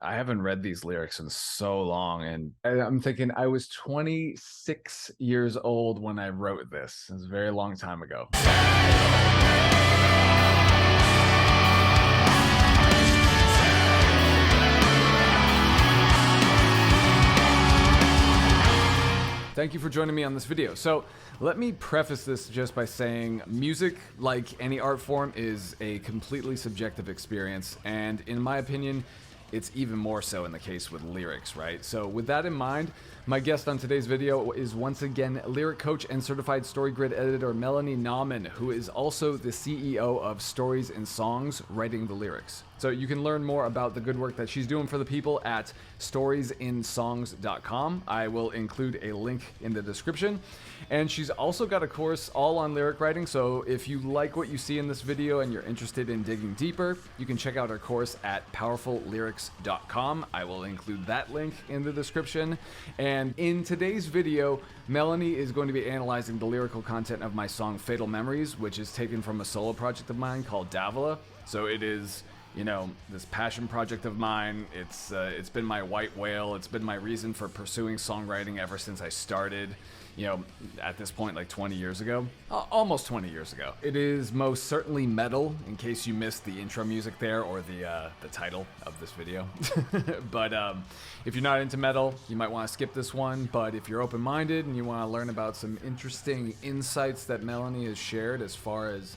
I haven't read these lyrics in so long, and I'm thinking I was 26 years old when I wrote this. It was a very long time ago. Thank you for joining me on this video. So let me preface this just by saying music, like any art form, is a completely subjective experience, and in my opinion, it's even more so in the case with lyrics, right? So with that in mind, my guest on today's video is once again lyric coach and certified story grid editor Melanie Naumann, who is also the CEO of Stories and Songs, writing the lyrics. So you can learn more about the good work that she's doing for the people at storiesinSongs.com. I will include a link in the description. And she's also got a course all on lyric writing, so if you like what you see in this video and you're interested in digging deeper, you can check out her course at powerfullyrics.com. I will include that link in the description. And in today's video, Melanie is going to be analyzing the lyrical content of my song Fatal Memories, which is taken from a solo project of mine called Davola. So it is, you know, this passion project of mine. It's been my white whale. It's been my reason for pursuing songwriting ever since I started, you know, at this point, like 20 years ago, almost 20 years ago. It is most certainly metal, in case you missed the intro music there or the title of this video. But if you're not into metal, you might want to skip this one. But if you're open-minded and you want to learn about some interesting insights that Melanie has shared as far as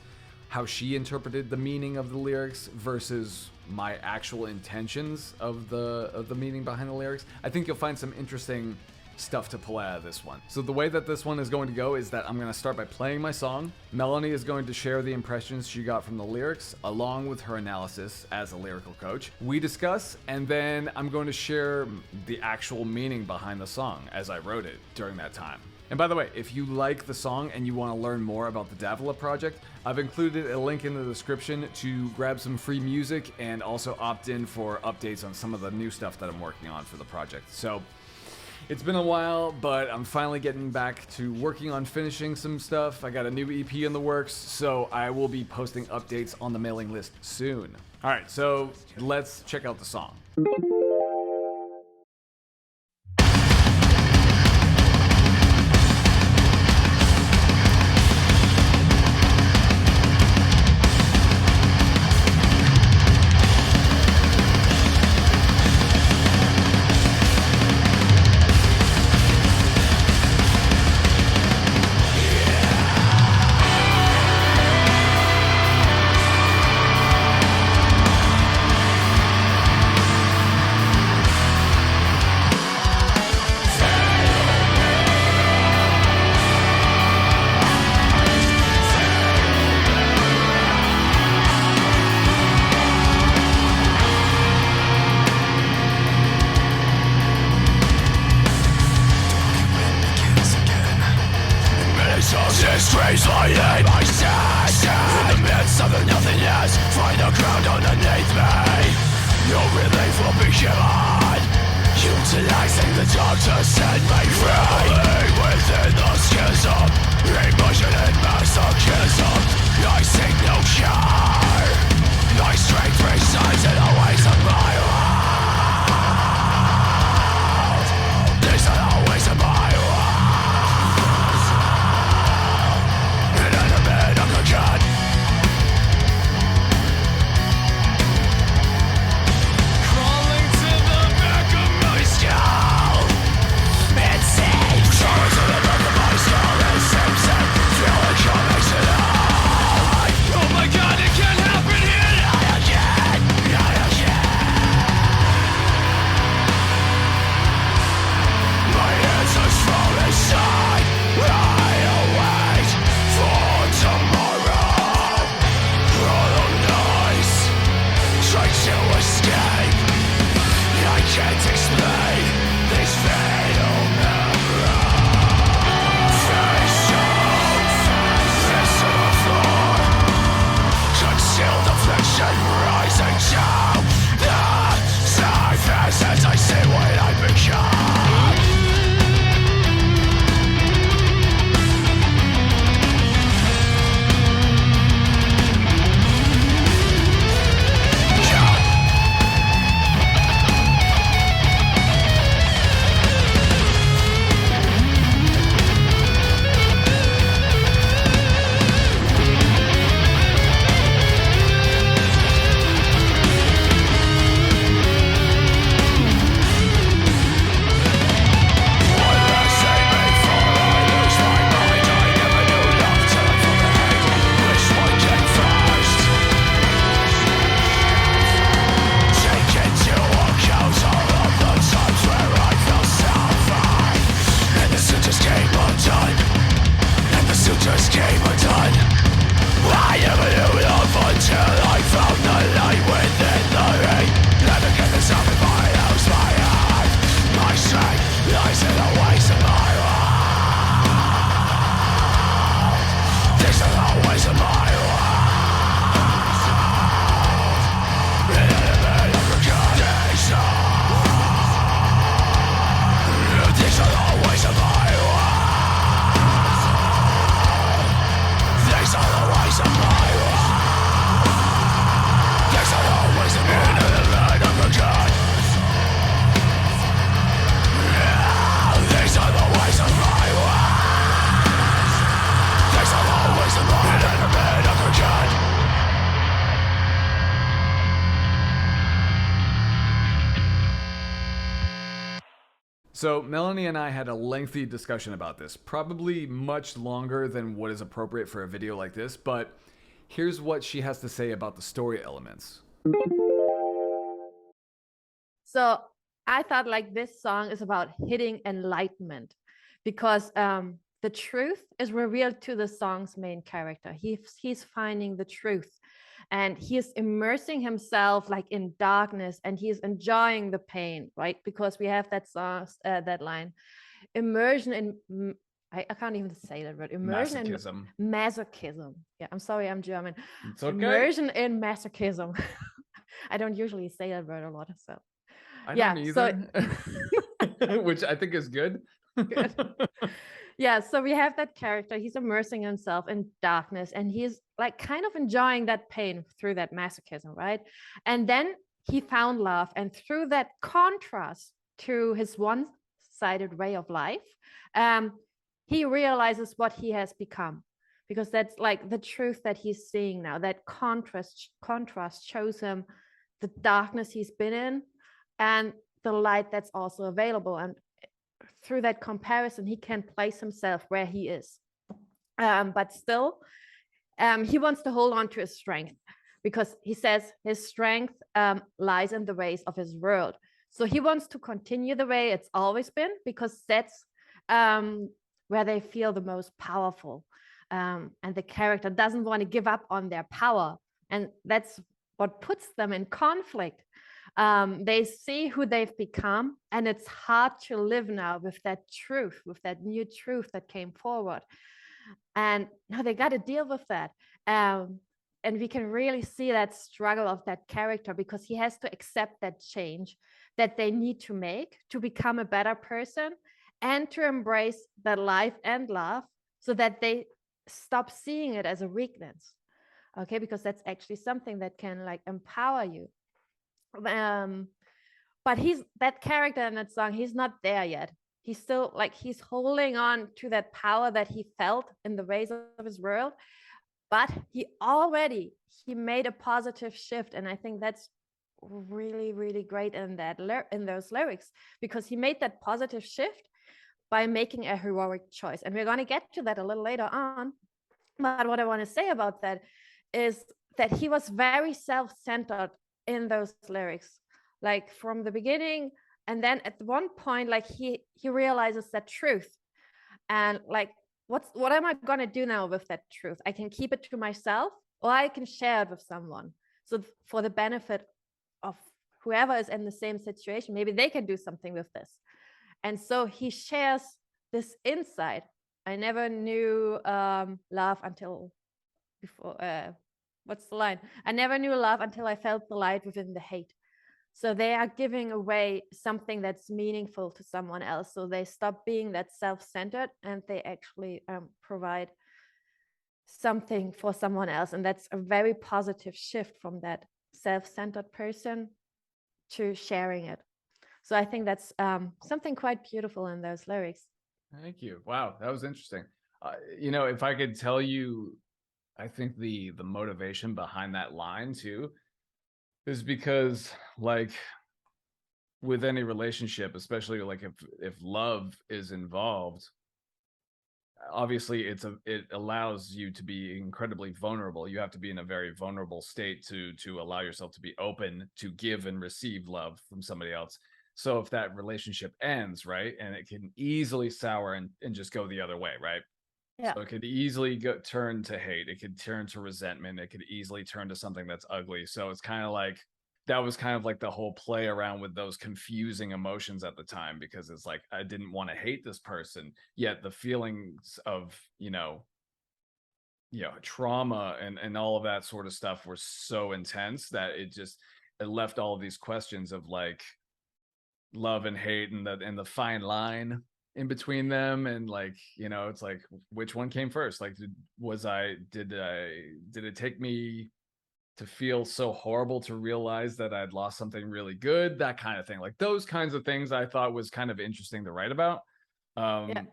how she interpreted the meaning of the lyrics versus my actual intentions of the meaning behind the lyrics, I think you'll find some interesting stuff to pull out of this one. So the way that this one is going to go is that I'm going to start by playing my song. Melanie is going to share the impressions she got from the lyrics along with her analysis as a lyrical coach. We discuss, and then I'm going to share the actual meaning behind the song as I wrote it during that time. And by the way, if you like the song and you want to learn more about the Davola project, I've included a link in the description to grab some free music and also opt in for updates on some of the new stuff that I'm working on for the project. So it's been a while, but I'm finally getting back to working on finishing some stuff. I got a new EP in the works, so I will be posting updates on the mailing list soon. All right, so let's check out the song. Disgrace lighting my stash in the midst of the nothingness. Find the ground underneath me. No relief will be given. Utilizing the dark to set me free. Within the schism, emotion and masochism. I seek no cure. My strength resides in the ways of my world. These are the ways of my world. God. Crawling to the back of my skull. It seems. Crawling to the back of my skull. It seems that feeling coming tonight. Oh my God, it can't happen here. Not again. Not again. So Melanie and I had a lengthy discussion about this, probably much longer than what is appropriate for a video like this, but here's what she has to say about the story elements. So I thought like this song is about hitting enlightenment because the truth is revealed to the song's main character. He's finding the truth, and he is immersing himself like in darkness, and he's enjoying the pain, right? Because we have that song, that line, immersion in. I can't even say that word. Immersion Masochism. in masochism. Yeah, I'm sorry, I'm German. It's okay. Immersion in masochism. I don't usually say that word a lot, so. I Yeah, don't either. Which I think is good. Good. Yeah, so we have that character. He's immersing himself in darkness, and he's like kind of enjoying that pain through that masochism, right? And then he found love, and through that contrast to his one-sided way of life, he realizes what he has become, because that's like the truth that he's seeing now. That contrast shows him the darkness he's been in and the light that's also available. And through that comparison, he can place himself where he is. But still, he wants to hold on to his strength, because he says his strength lies in the ways of his world. So he wants to continue the way it's always been, because that's where they feel the most powerful. And the character doesn't want to give up on their power. And that's what puts them in conflict. They see who they've become, and it's hard to live now with that truth, with that new truth that came forward. And now they got to deal with that. And we can really see that struggle of that character, because he has to accept that change that they need to make to become a better person, and to embrace that life and love, so that they stop seeing it as a weakness. Okay, because that's actually something that can like empower you. But he's that character in that song, he's not there yet. He's still like, he's holding on to that power that he felt in the ways of his world, but he made a positive shift. And I think that's really, really great in those lyrics, because he made that positive shift by making a heroic choice. And we're going to get to that a little later on. But what I want to say about that is that he was very self-centered in those lyrics, like from the beginning. And then at one point, like he realizes that truth, and like, what am I going to do now with that truth? I can keep it to myself, or I can share it with someone, so for the benefit of whoever is in the same situation, maybe they can do something with this. And so he shares this insight. I never knew love until before, what's the line? I never knew love until I felt the light within the hate. So they are giving away something that's meaningful to someone else. So they stop being that self-centered, and they actually provide something for someone else. And that's a very positive shift from that self-centered person to sharing it. So I think that's something quite beautiful in those lyrics. Thank you. Wow, that was interesting. You know, if I could tell you, I think the motivation behind that line too is because, like, with any relationship, especially like if love is involved, obviously it allows you to be incredibly vulnerable. You have to be in a very vulnerable state to allow yourself to be open to give and receive love from somebody else. So if that relationship ends, right, and it can easily sour and just go the other way, right? Yeah. So it could easily turn to hate. It could turn to resentment. It could easily turn to something that's ugly. So it's kind of like, that was kind of like the whole play around with those confusing emotions at the time, because it's like, I didn't want to hate this person, yet the feelings of, trauma and all of that sort of stuff were so intense that it left all of these questions of like love and hate, and the fine line in between them. And like, it's like, which one came first? Like, did it take me to feel so horrible to realize that I'd lost something really good? That kind of thing. Like those kinds of things I thought was kind of interesting to write about. Yeah.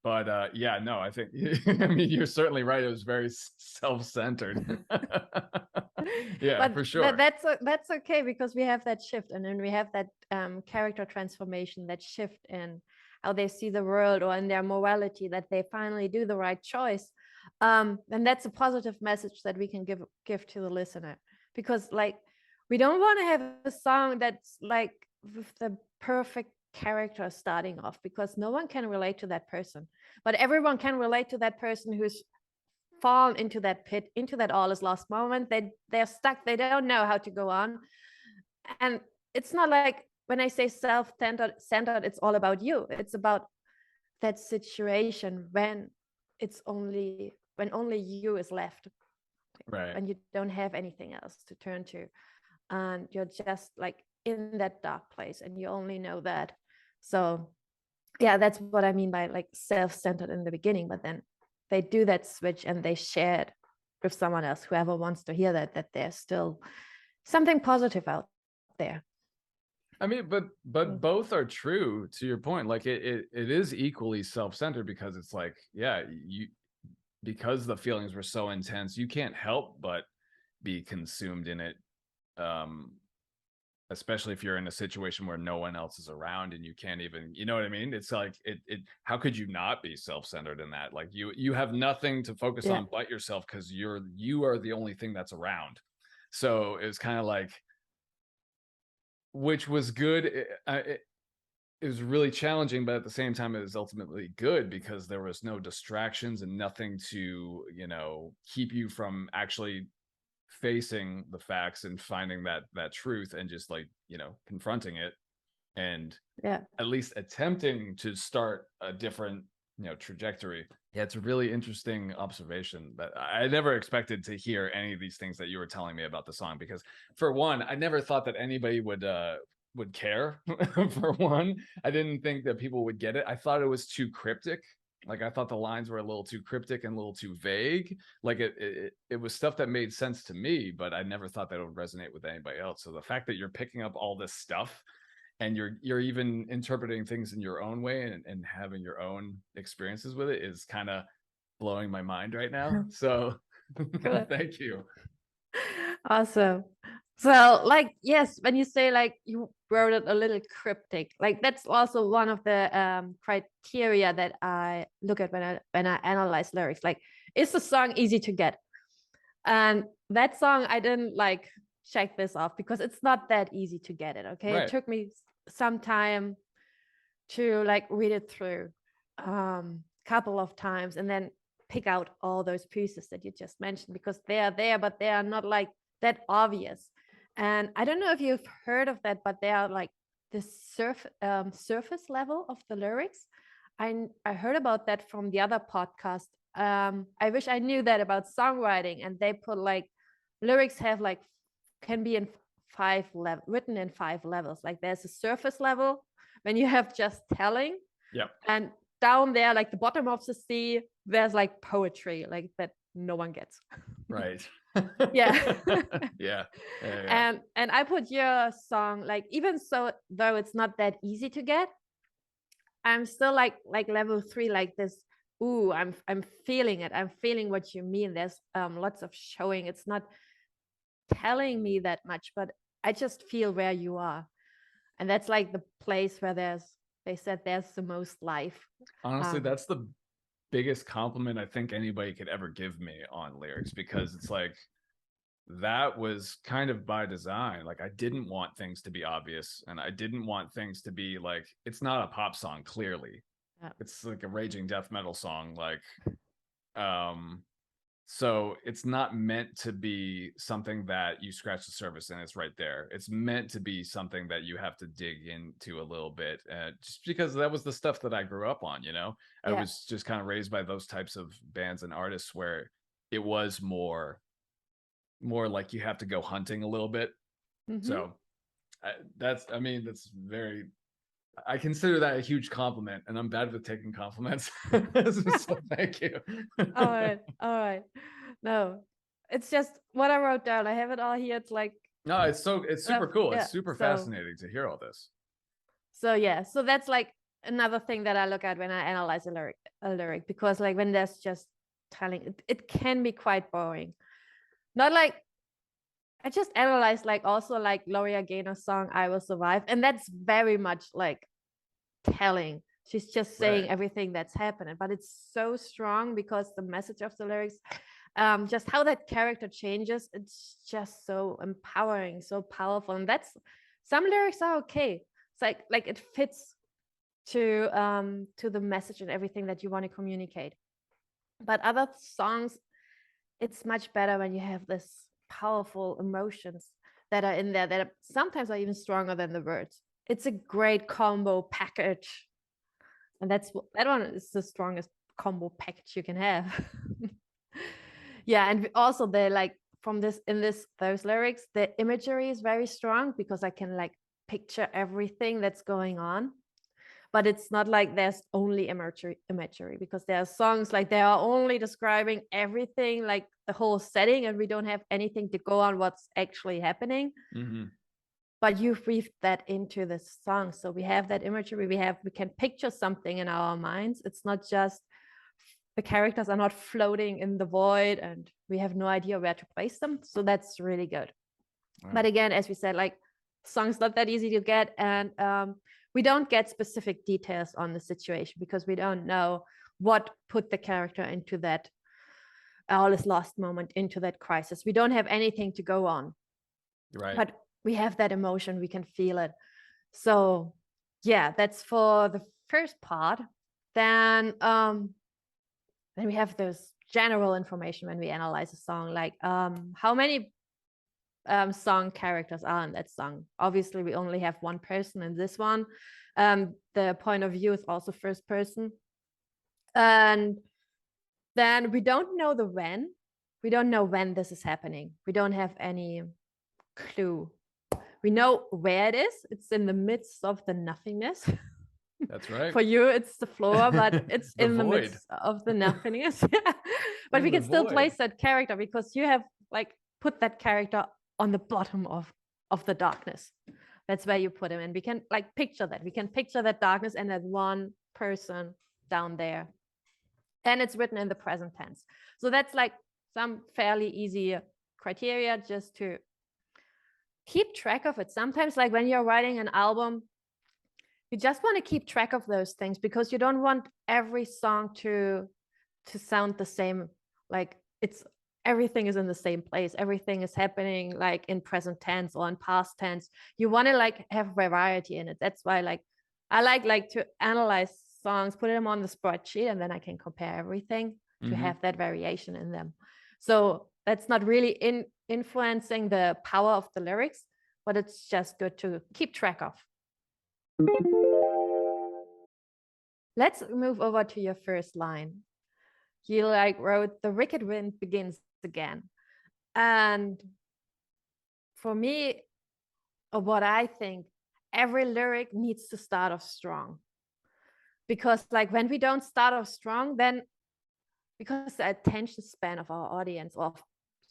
But yeah, no, I think I mean, you're certainly right. It was very self-centered. Yeah, But for sure. that's okay, because we have that shift, and then we have that character transformation, that shift in how they see the world, or in their morality, that they finally do the right choice. And that's a positive message that we can give to the listener, because like we don't want to have a song that's like with the perfect character starting off, because no one can relate to that person, but everyone can relate to that person who's fallen into that pit, into that all is lost moment. They're stuck, they don't know how to go on. And it's not like, when I say self-centered, it's all about you. It's about that situation when only you is left, Right. when you don't have anything else to turn to, and you're just like in that dark place, and you only know that. So yeah, that's what I mean by like self-centered in the beginning, but then they do that switch and they share it with someone else, whoever wants to hear that there's still something positive out there. I mean, but both are true to your point. Like it is equally self-centered, because it's like, yeah, because the feelings were so intense, you can't help but be consumed in it. Um, especially if you're in a situation where no one else is around and you can't even, you know what I mean? It's like how could you not be self-centered in that? Like you have nothing to focus on but yourself, because you are the only thing that's around. So it's kind of like, which was good. It was really challenging, but at the same time, it was ultimately good, because there was no distractions and nothing to, keep you from actually facing the facts and finding that truth, and just like, confronting it, and at least attempting to start a different, trajectory. Yeah, it's a really interesting observation that I never expected to hear any of these things that you were telling me about the song, because for one, I never thought that anybody would care. For one, I didn't think that people would get it. I thought it was too cryptic. Like I thought the lines were a little too cryptic and a little too vague. Like it was stuff that made sense to me, but I never thought that it would resonate with anybody else. So the fact that you're picking up all this stuff, and you're even interpreting things in your own way, and having your own experiences with it, is kind of blowing my mind right now. So thank you. Awesome. So like, yes, when you say like you wrote it a little cryptic, like that's also one of the criteria that I look at when I analyze lyrics. Like, is the song easy to get? And that song, I didn't like check this off, because it's not that easy to get it. Okay. Right. It took me some time to like read it through couple of times, and then pick out all those pieces that you just mentioned, because they are there, but they are not like that obvious. And I don't know if you've heard of that, but they are like the surface level of the lyrics. I heard about that from the other podcast. I wish I knew that about songwriting, and they put like lyrics have like can be in written in 5 levels. Like there's a surface level when you have just telling. Yep. And down there, like the bottom of the sea, there's like poetry, like that no one gets. Right. Yeah. Yeah. And I put your song, like, even so, though it's not that easy to get, I'm still like level 3, like this. Ooh, I'm feeling it. I'm feeling what you mean. There's lots of showing. It's not telling me that much, but I just feel where you are. And that's like the place where they said there's the most life. Honestly, that's the biggest compliment I think anybody could ever give me on lyrics, because it's like, that was kind of by design. Like I didn't want things to be obvious, and I didn't want things to be like, it's not a pop song, clearly. It's like a raging death metal song. Like, so it's not meant to be something that you scratch the surface and it's right there. It's meant to be something that you have to dig into a little bit, just because that was the stuff that I grew up on. I was just kind of raised by those types of bands and artists, where it was more like you have to go hunting a little bit. So that's very, I consider that a huge compliment, and I'm bad with taking compliments. So thank you. All right. No, it's just what I wrote down. I have it all here. It's like, no, it's super cool. Yeah, It's super fascinating to hear all this. So yeah, so that's like another thing that I look at when I analyze a lyric, because like when there's just telling, it can be quite boring. Not like I just analyzed like also like Gloria Gaynor's song "I Will Survive," and that's very much like telling. She's just saying Right. everything that's happening, but it's so strong because the message of the lyrics, just how that character changes, it's just so empowering, so powerful. And that's, some lyrics are okay. It's like it fits to the message and everything that you want to communicate. But other songs, it's much better when you have this powerful emotions that are in there that are, sometimes are even stronger than the words. It's a great combo package, and that one is the strongest combo package you can have. Yeah, and also the like from this in this those lyrics, the imagery is very strong because I can like picture everything that's going on. But it's not like there's only imagery because there are songs like they are only describing everything, like the whole setting, and we don't have anything to go on what's actually happening. But you've weaved that into the song, so we have that imagery, we can picture something in our minds. It's not just the characters are not floating in the void and we have no idea where to place them, so that's really good. Wow. But again, as we said, like songs not that easy to get, and we don't get specific details on the situation because we don't know what put the character into that all is lost moment, into that crisis. We don't have anything to go on, Right. but we have that emotion, we can feel it. So yeah, that's for the first part. Then we have those general information when we analyze a song, like how many song characters are in that song. Obviously we only have one person in this one. The point of view is also first person, and then we don't know when this is happening. We don't have any clue. We know where it is. It's in the midst of the nothingness. That's right. For you it's the floor, but it's The in the void. midst of the nothingness. But In we the can still void. place that character because you have like put that character on the bottom of the darkness. That's where you put him, and we can like picture that. We can picture that darkness and that one person down there, and it's written in the present tense. So that's like some fairly easy criteria just to keep track of it. Sometimes like when you're writing an album, you just want to keep track of those things because you don't want every song to sound the same. Like it's everything is in the same place, everything is happening like in present tense or in past tense. You want to like have variety in it. That's why like I like to analyze songs, put them on the spreadsheet, and then I can compare everything to have that variation in them. So that's not really influencing the power of the lyrics, but it's just good to keep track of. Let's move over to your first line. You like wrote "the wicked wind begins again," and for me, or what I think, every lyric needs to start off strong, because like when we don't start off strong, then because the attention span of our audience or of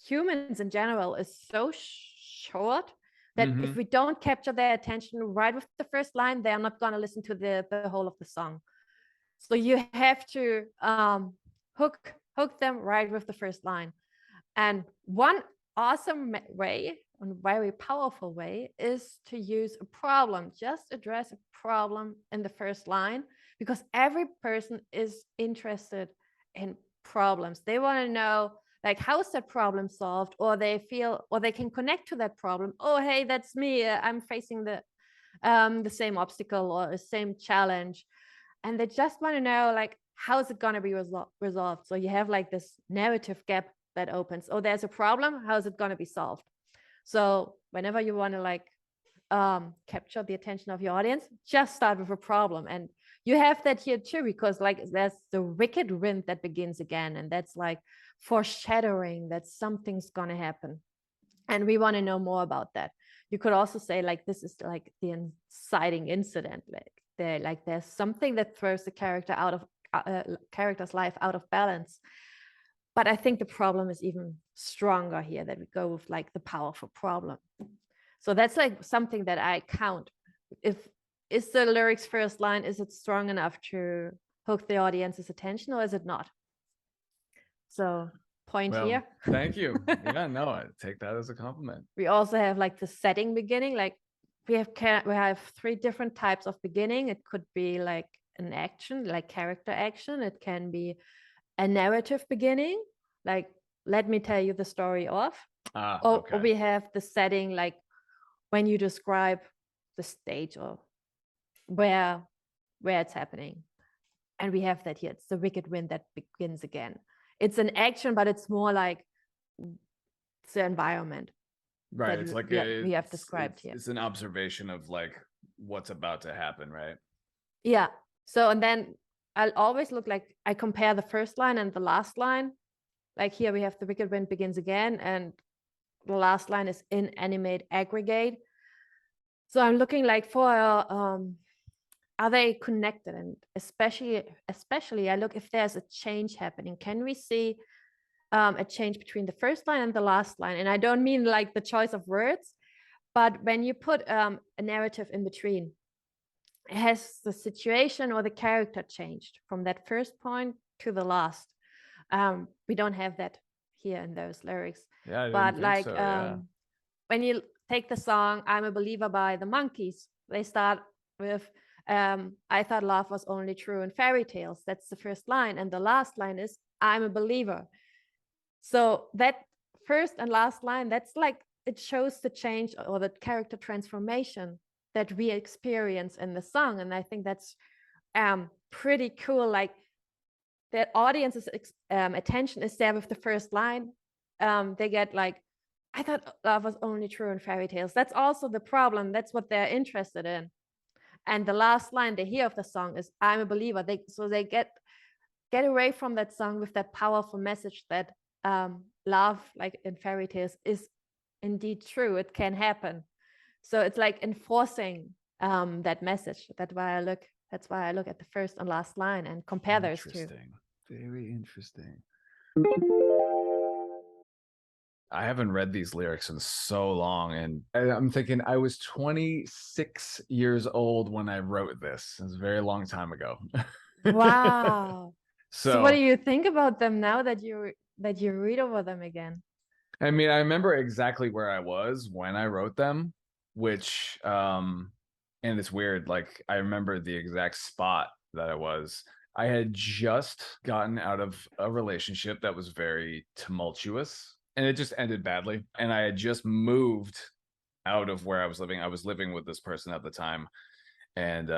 humans in general is so short that if we don't capture their attention right with the first line, they're not going to listen to the whole of the song. So you have to hook them right with the first line. And one awesome way, and very powerful way, is to use a problem. Just address a problem in the first line, because every person is interested in problems. They want to know, like, how is that problem solved, or they feel, or they can connect to that problem. Oh, hey, that's me. I'm facing the same obstacle or the same challenge, and they just want to know, like, how is it going to be resolved? So you have like this narrative gap that opens. Oh, there's a problem. How is it going to be solved? So whenever you want to like capture the attention of your audience, just start with a problem. And you have that here too, because like there's the wicked wind that begins again, and that's like foreshadowing that something's going to happen, and we want to know more about that. You could also say like this is like the inciting incident, like there's something that throws the character out of character's life out of balance. But I think the problem is even stronger here, that we go with like the powerful problem. So that's like something that I count. Is the lyrics first line, is it strong enough to hook the audience's attention, or is it not? So point Well, here. thank you. Yeah, no, I take that as a compliment. We also have like the setting beginning, like we have 3 different types of beginning. It could be like an action, like character action. It can be a narrative beginning, like let me tell you the story of. Or Okay. we have the setting, like when you describe the stage or where it's happening. And we have that here. It's the wicked wind that begins again. It's an action, but it's more like the environment. Right. It's like we have described here. It's an observation of like what's about to happen, right? Yeah. So, and then I'll always look like I compare the first line and the last line. Like here we have the wicked wind begins again, and the last line is inanimate aggregate. So I'm looking like for are they connected? And especially I look if there's a change happening. Can we see a change between the first line and the last line? And I don't mean like the choice of words, but when you put a narrative in between, has the situation or the character changed from that first point to the last? We don't have that here in those lyrics. Yeah, I didn't But think like so, yeah. when you take the song I'm a Believer by the Monkees, they start with I thought love was only true in fairy tales. That's the first line, and the last line is I'm a believer. So that first and last line, that's like it shows the change or the character transformation that we experience in the song. And I think that's pretty cool. Like the audience's attention is there with the first line. They get like, I thought love was only true in fairy tales. That's also the problem. That's what they're interested in. And the last line they hear of the song is I'm a believer. They get away from that song with that powerful message that love, like in fairy tales, is indeed true. It can happen. So it's like enforcing that message. That's why I look at the first and last line and compare those two. Interesting. Very interesting. I haven't read these lyrics in so long, and I'm thinking I was 26 years old when I wrote this. It was a very long time ago. Wow. So what do So you think about them now that you read over them again? I mean, I remember exactly where I was when I wrote them, which and it's weird, like I remember the exact spot that I was. I had just gotten out of a relationship that was very tumultuous, and it just ended badly. And I had just moved out of where I was living. I was living with this person at the time. And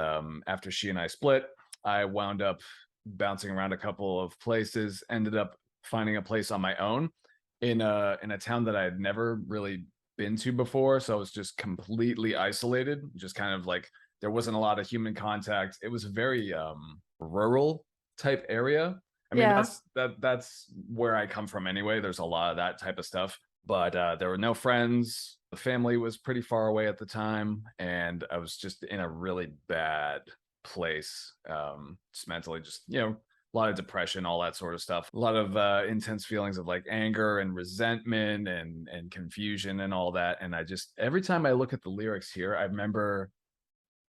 after she and I split, I wound up bouncing around a couple of places, ended up finding a place on my own in a town that I had never really been to before. So I was just completely isolated, just kind of like there wasn't a lot of human contact. It was a very rural type area. I mean, Yeah. that's where I come from anyway. There's a lot of that type of stuff, but there were no friends. The family was pretty far away at the time, and I was just in a really bad place, just mentally, just a lot of depression, all that sort of stuff, a lot of intense feelings of like anger and resentment and confusion and all that. And I just, every time I look at the lyrics here, I remember,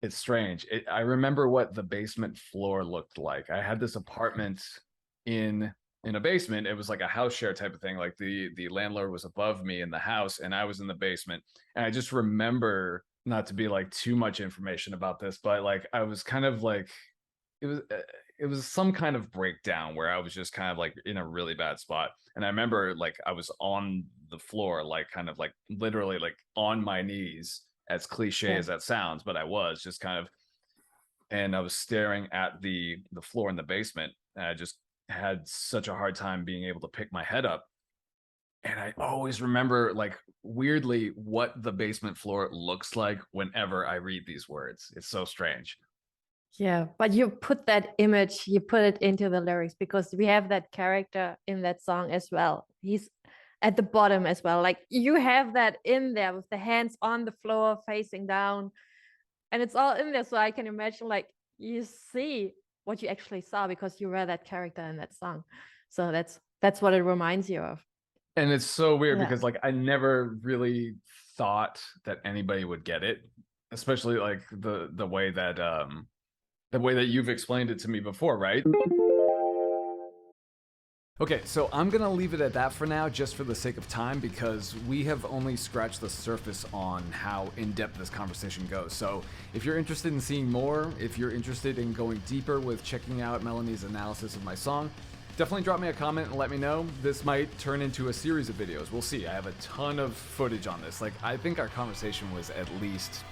it's strange. I remember what the basement floor looked like. I had this apartment in a basement. It was like a house share type of thing. Like the landlord was above me in the house and I was in the basement. And I just remember, not to be like too much information about this, but like I was kind of like, it was some kind of breakdown where I was just kind of like in a really bad spot. And I remember like I was on the floor, like kind of like literally like on my knees, as cliche as that sounds, but I was just kind of, and I was staring at the floor in the basement, and I just had such a hard time being able to pick my head up. And I always remember, like, weirdly, what the basement floor looks like whenever I read these words. It's so strange. Yeah, but you put that image, you put it into the lyrics because we have that character in that song as well. He's at the bottom as well. Like you have that in there with the hands on the floor facing down, and it's all in there. So I can imagine like you see what you actually saw because you were that character in that song. So that's what it reminds you of. And it's so weird because like I never really thought that anybody would get it, especially like the way that you've explained it to me before, right? Okay, so I'm gonna leave it at that for now, just for the sake of time, because we have only scratched the surface on how in-depth this conversation goes. So if you're interested in seeing more, if you're interested in going deeper with checking out Melanie's analysis of my song, definitely drop me a comment and let me know. This might turn into a series of videos. We'll see. I have a ton of footage on this. Like, I think our conversation was at least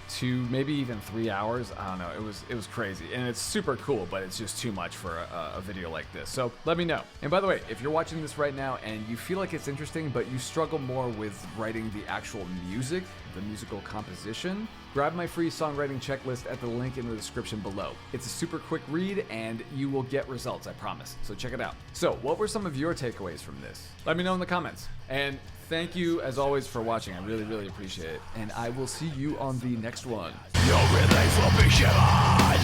2, maybe even 3 hours. I don't know. It was crazy, and it's super cool, but it's just too much for a video like this. So let me know. And by the way, if you're watching this right now and you feel like it's interesting, but you struggle more with writing the actual music, the musical composition, grab my free songwriting checklist at the link in the description below. It's a super quick read and you will get results, I promise. So check it out. So what were some of your takeaways from this? Let me know in the comments. And thank you as always for watching. I really, really appreciate it. And I will see you on the next one. Your relief will be given,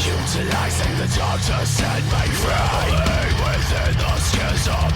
utilizing the dark to set me free. Within the schism,